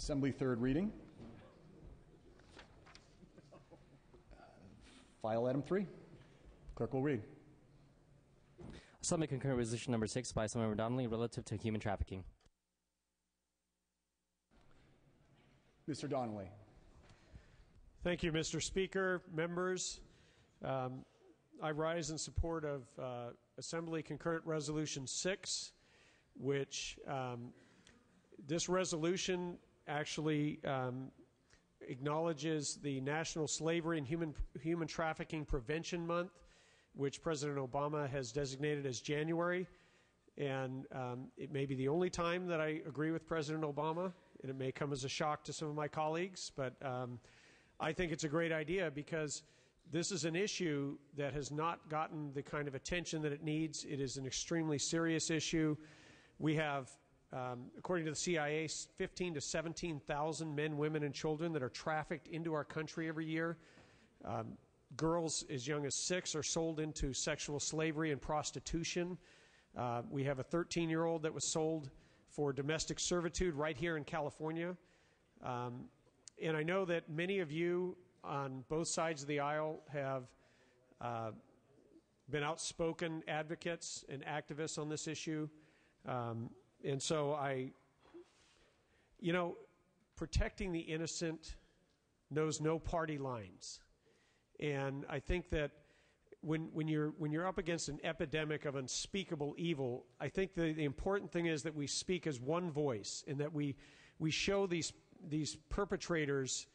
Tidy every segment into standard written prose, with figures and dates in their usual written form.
Assembly third reading. File item 3. Clerk will read. Assembly concurrent resolution number 6 by Assemblymember Donnelly relative to human trafficking. Mr. Donnelly. Thank you, Mr. Speaker. Members, I rise in support of Assembly Concurrent Resolution 6, which this resolution actually acknowledges the National Slavery and Human Trafficking Prevention Month, which President Obama has designated as January. And it may be the only time that I agree with President Obama, and it may come as a shock to some of my colleagues, but I think it's a great idea because this is an issue that has not gotten the kind of attention that it needs. It is an extremely serious issue. We have, according to the CIA, 15 to 17,000 men, women, and children that are trafficked into our country every year. Girls as young as 6 are sold into sexual slavery and prostitution. We have a 13-year-old that was sold for domestic servitude right here in California. And I know that many of you on both sides of the aisle have been outspoken advocates and activists on this issue. And so protecting the innocent knows no party lines. And I think that when you're up against an epidemic of unspeakable evil, I think the important thing is that we speak as one voice and that we show these perpetrators,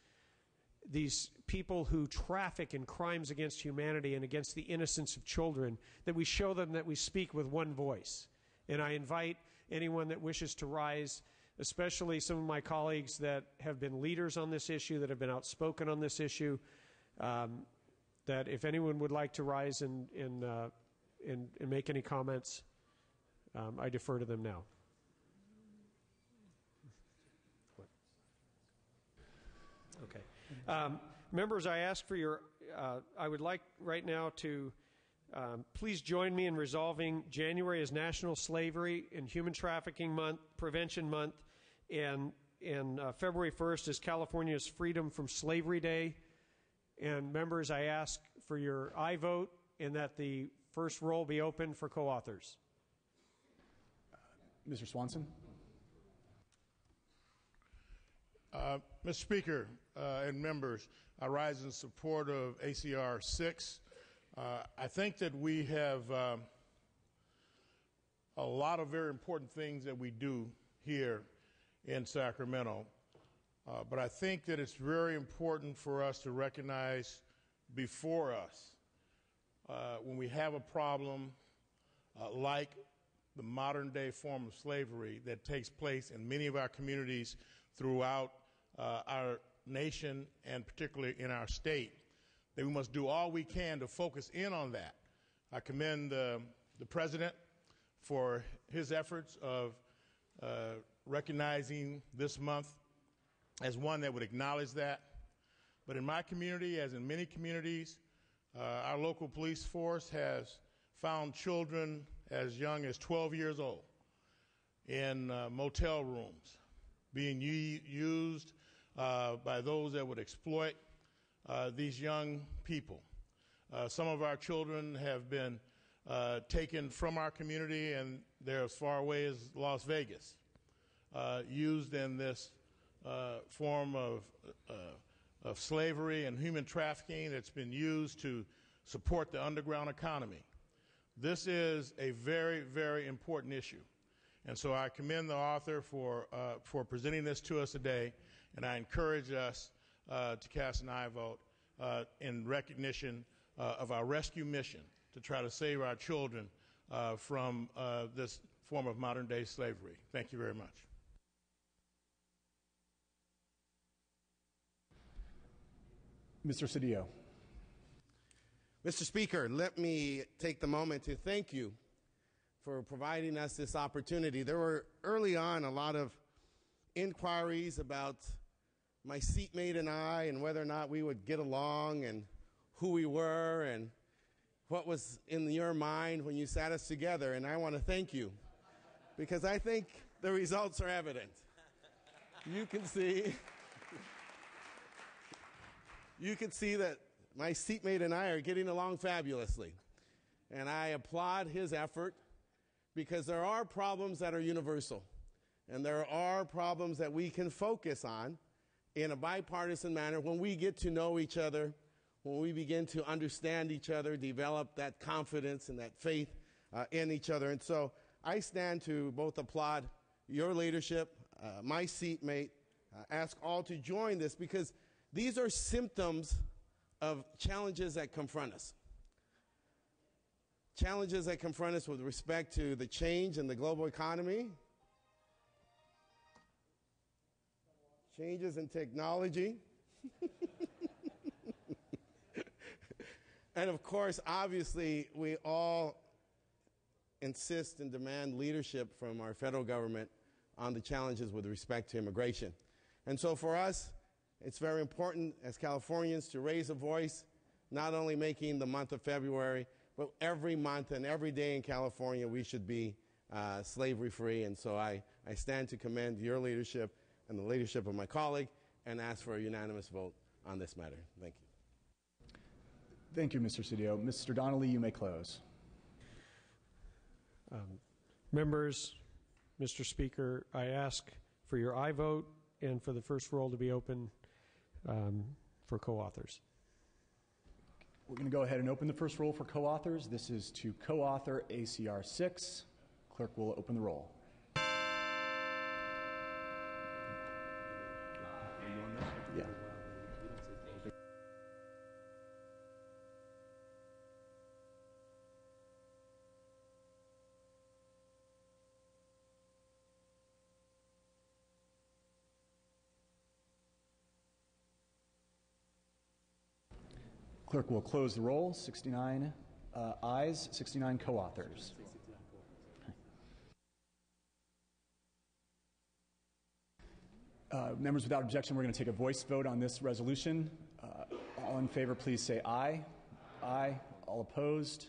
these people who traffic in crimes against humanity and against the innocence of children, that we show them that we speak with one voice. And I invite anyone that wishes to rise, especially some of my colleagues that have been leaders on this issue, that have been outspoken on this issue, that if anyone would like to rise and make any comments, I defer to them now. Okay. Members, I ask for your, I would like right now to please join me in resolving January as National Slavery and Human Trafficking Month, Prevention Month, and February 1st is California's Freedom from Slavery Day. And members, I ask for your aye vote and that the first roll be open for co-authors. Mr. Swanson. Mr. Speaker and members, I rise in support of ACR 6. I think that we have a lot of very important things that we do here in Sacramento. But I think that it's very important for us to recognize before us when we have a problem like the modern day form of slavery that takes place in many of our communities throughout our nation and particularly in our state, that we must do all we can to focus in on that. I commend the President for his efforts of recognizing this month as one that would acknowledge that. But in my community, as in many communities, our local police force has found children as young as 12 years old in motel rooms being used by those that would exploit these young people. Some of our children have been taken from our community, and they're as far away as Las Vegas, used in this form of slavery and human trafficking that's been used to support the underground economy. This is a very, very important issue. And so I commend the author for presenting this to us today, and I encourage us to cast an aye vote in recognition of our rescue mission to try to save our children from this form of modern-day slavery. Thank you very much. Mr. Cedillo. Mr. Speaker, let me take the moment to thank you for providing us this opportunity. There were early on a lot of inquiries about my seatmate and I and whether or not we would get along and who we were and what was in your mind when you sat us together. And I want to thank you because I think the results are evident. you can see that my seatmate and I are getting along fabulously. And I applaud his effort because there are problems that are universal. And there are problems that we can focus on in a bipartisan manner when we get to know each other, when we begin to understand each other, develop that confidence and that faith in each other. And so I stand to both applaud your leadership, my seatmate, ask all to join this because these are symptoms of challenges that confront us. Challenges that confront us with respect to the change in the global economy, changes in technology, and of course, obviously, we all insist and demand leadership from our federal government on the challenges with respect to immigration. And so for us, it's very important as Californians to raise a voice, not only making the month of February, but every month and every day in California we should be slavery-free. And so I stand to commend your leadership and the leadership of my colleague and ask for a unanimous vote on this matter. Thank you. Thank you, Mr. Cedillo. Mr. Donnelly, you may close. Members, Mr. Speaker, I ask for your aye vote and for the first roll to be open for co-authors. We're going to go ahead and open the first roll for co-authors. This is to co-author ACR 6. Clerk will open the roll. Yeah. Clerk will close the roll. 69 ayes, 69 co-authors. Members, without objection, we're going to take a voice vote on this resolution. All in favor, please say aye. Aye. All opposed?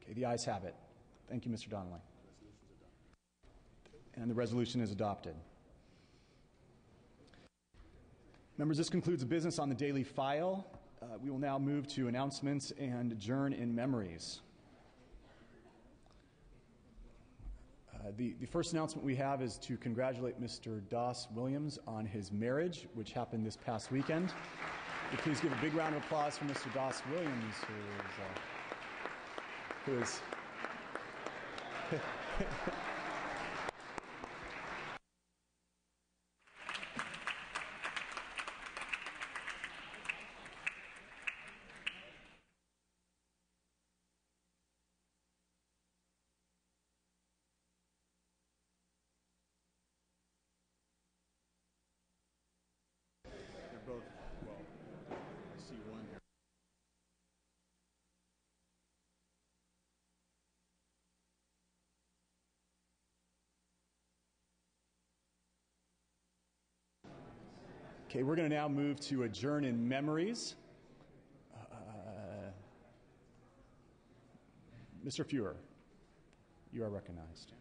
Okay, the ayes have it. Thank you, Mr. Donnelly. And the resolution is adopted. Members, this concludes the business on the daily file. We will now move to announcements and adjourn in memories. The first announcement we have is to congratulate Mr. Doss Williams on his marriage, which happened this past weekend. Please give a big round of applause for Mr. Doss Williams, who is Okay, we're going to now move to adjourn in memories. Mr. Fuhrer, you are recognized.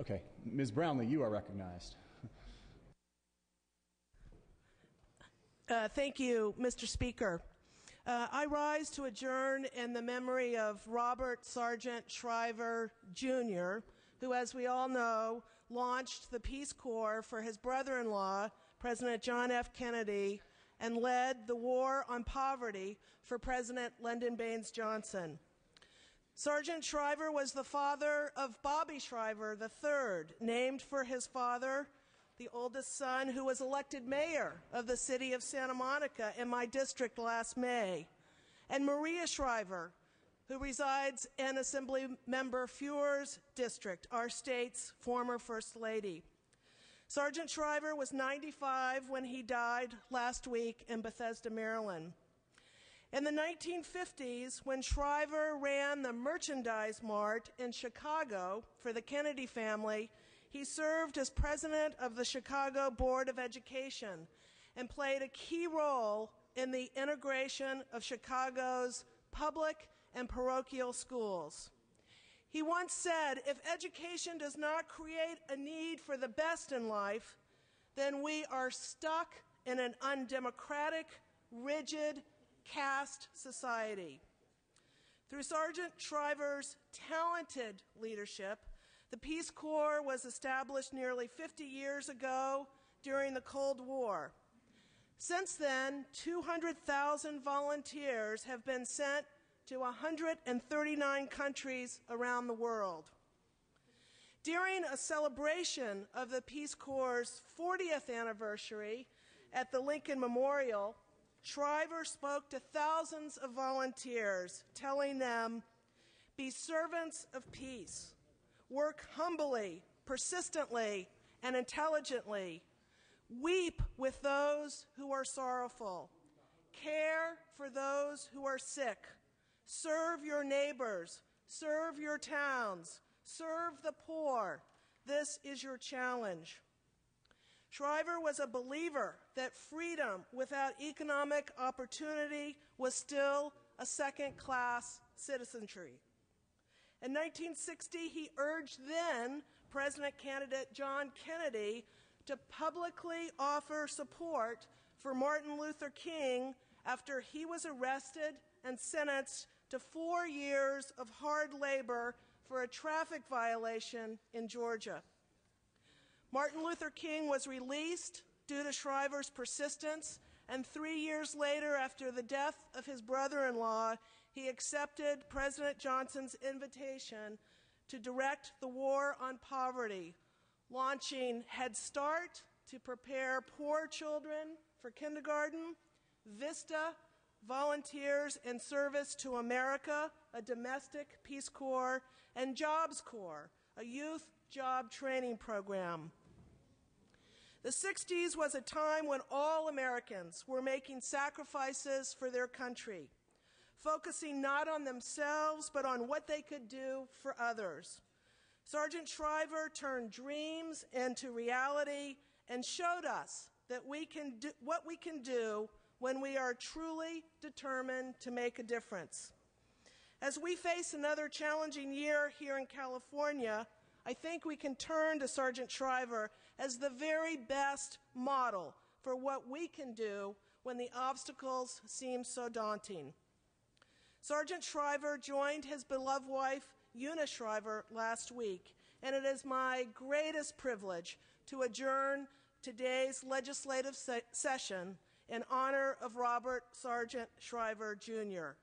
Okay, Ms. Brownlee, you are recognized. Thank you, Mr. Speaker. I rise to adjourn in the memory of Robert Sargent Shriver, Jr., who, as we all know, launched the Peace Corps for his brother-in-law, President John F. Kennedy, and led the war on poverty for President Lyndon Baines Johnson. Sargent Shriver was the father of Bobby Shriver III, named for his father, the oldest son, who was elected mayor of the city of Santa Monica in my district last May, and Maria Shriver, who resides in Assemblymember Fuhrer's district, our state's former First Lady. Sargent Shriver was 95 when he died last week in Bethesda, Maryland. In the 1950s, when Shriver ran the Merchandise Mart in Chicago for the Kennedy family, he served as president of the Chicago Board of Education and played a key role in the integration of Chicago's public and parochial schools. He once said, "If education does not create a need for the best in life, then we are stuck in an undemocratic, rigid, caste society." Through Sergeant Shriver's talented leadership, the Peace Corps was established nearly 50 years ago during the Cold War. Since then, 200,000 volunteers have been sent to 139 countries around the world. During a celebration of the Peace Corps' 40th anniversary at the Lincoln Memorial, Shriver spoke to thousands of volunteers, telling them, "Be servants of peace. Work humbly, persistently, and intelligently. Weep with those who are sorrowful. Care for those who are sick. Serve your neighbors. Serve your towns. Serve the poor. This is your challenge." Shriver was a believer that freedom without economic opportunity was still a second-class citizenry. In 1960, he urged then President candidate John Kennedy to publicly offer support for Martin Luther King after he was arrested and sentenced to 4 years of hard labor for a traffic violation in Georgia. Martin Luther King was released due to Shriver's persistence, and 3 years later, after the death of his brother-in-law, he accepted President Johnson's invitation to direct the war on poverty, launching Head Start to prepare poor children for kindergarten, VISTA, Volunteers in Service to America, a domestic Peace Corps, and Jobs Corps, a youth job training program. The 60s was a time when all Americans were making sacrifices for their country, focusing not on themselves, but on what they could do for others. Sergeant Shriver turned dreams into reality and showed us that what we can do when we are truly determined to make a difference. As we face another challenging year here in California, I think we can turn to Sergeant Shriver as the very best model for what we can do when the obstacles seem so daunting. Sergeant Shriver joined his beloved wife, Eunice Shriver, last week, and it is my greatest privilege to adjourn today's legislative session in honor of Robert Sargent Shriver, Jr.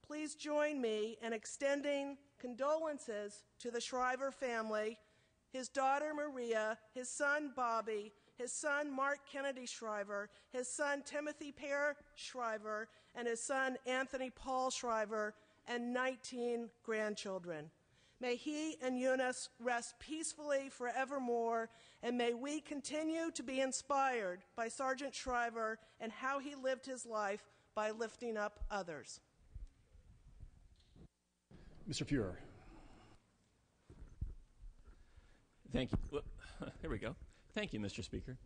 Please join me in extending condolences to the Shriver family, his daughter Maria, his son Bobby, his son Mark Kennedy Shriver, his son Timothy Pear Shriver, and his son Anthony Paul Shriver, and 19 grandchildren. May he and Eunice rest peacefully forevermore, and may we continue to be inspired by Sergeant Shriver and how he lived his life by lifting up others. Mr. Fuhrer. Thank you. Well, here we go. Thank you, Mr. Speaker.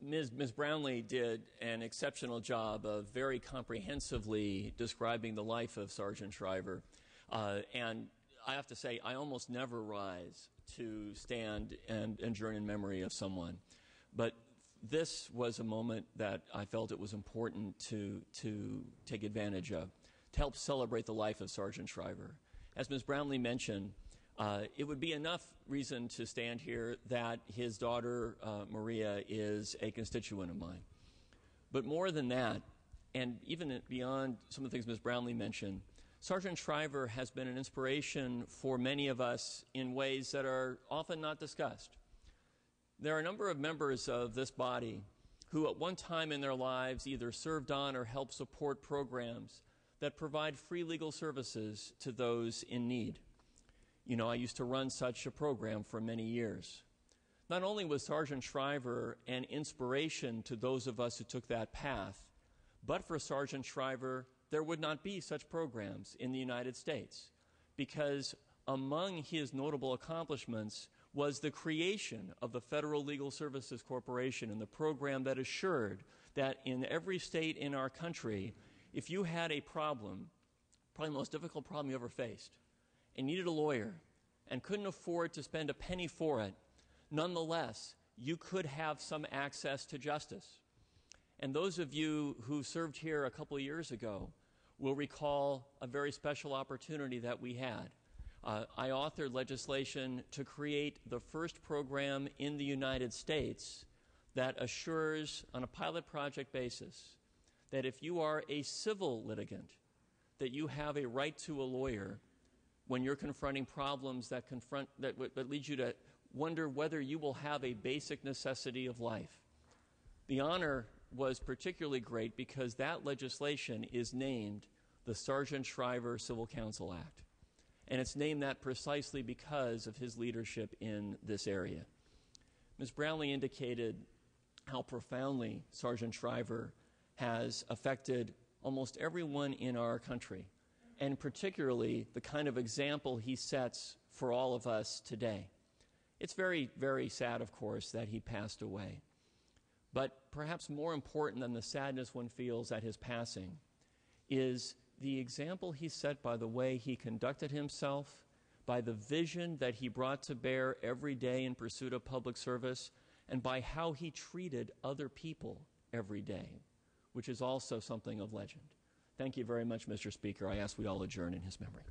Ms. Brownlee did an exceptional job of very comprehensively describing the life of Sergeant Shriver. And I have to say, I almost never rise to stand and adjourn in memory of someone. But this was a moment that I felt it was important to take advantage of, to help celebrate the life of Sergeant Shriver. As Ms. Brownlee mentioned, it would be enough reason to stand here that his daughter, Maria, is a constituent of mine. But more than that, and even beyond some of the things Ms. Brownlee mentioned, Sergeant Shriver has been an inspiration for many of us in ways that are often not discussed. There are a number of members of this body who at one time in their lives either served on or helped support programs that provide free legal services to those in need. You know, I used to run such a program for many years. Not only was Sergeant Shriver an inspiration to those of us who took that path, but for Sergeant Shriver, there would not be such programs in the United States, because among his notable accomplishments was the creation of the Federal Legal Services Corporation, and the program that assured that in every state in our country, if you had a problem, probably the most difficult problem you ever faced, and needed a lawyer and couldn't afford to spend a penny for it, nonetheless, you could have some access to justice. And those of you who served here a couple of years ago will recall a very special opportunity that we had. I authored legislation to create the first program in the United States that assures, on a pilot project basis, that if you are a civil litigant, that you have a right to a lawyer when you're confronting problems that lead you to wonder whether you will have a basic necessity of life. The honor was particularly great because that legislation is named the Sargent Shriver Civil Counsel Act. And it's named that precisely because of his leadership in this area. Ms. Brownlee indicated how profoundly Sargent Shriver has affected almost everyone in our country, and particularly the kind of example he sets for all of us today. It's very, very sad, of course, that he passed away. But perhaps more important than the sadness one feels at his passing is the example he set by the way he conducted himself, by the vision that he brought to bear every day in pursuit of public service, and by how he treated other people every day, which is also something of legend. Thank you very much, Mr. Speaker. I ask we all adjourn in his memory.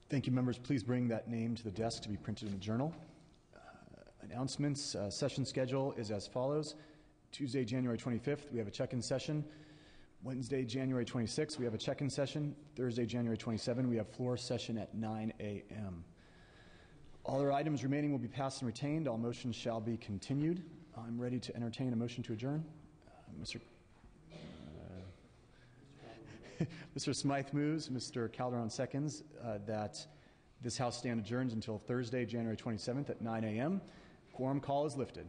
Thank you, members. Please bring that name to the desk to be printed in the journal. Announcements. Session schedule is as follows. Tuesday, January 25th, we have a check-in session. Wednesday, January 26th, we have a check-in session. Thursday, January 27th, we have floor session at 9 a.m. All other items remaining will be passed and retained. All motions shall be continued. I'm ready to entertain a motion to adjourn. Mr. Smythe moves, Mr. Calderon seconds that this House stand adjourns until Thursday, January 27th at 9 a.m. Quorum call is lifted.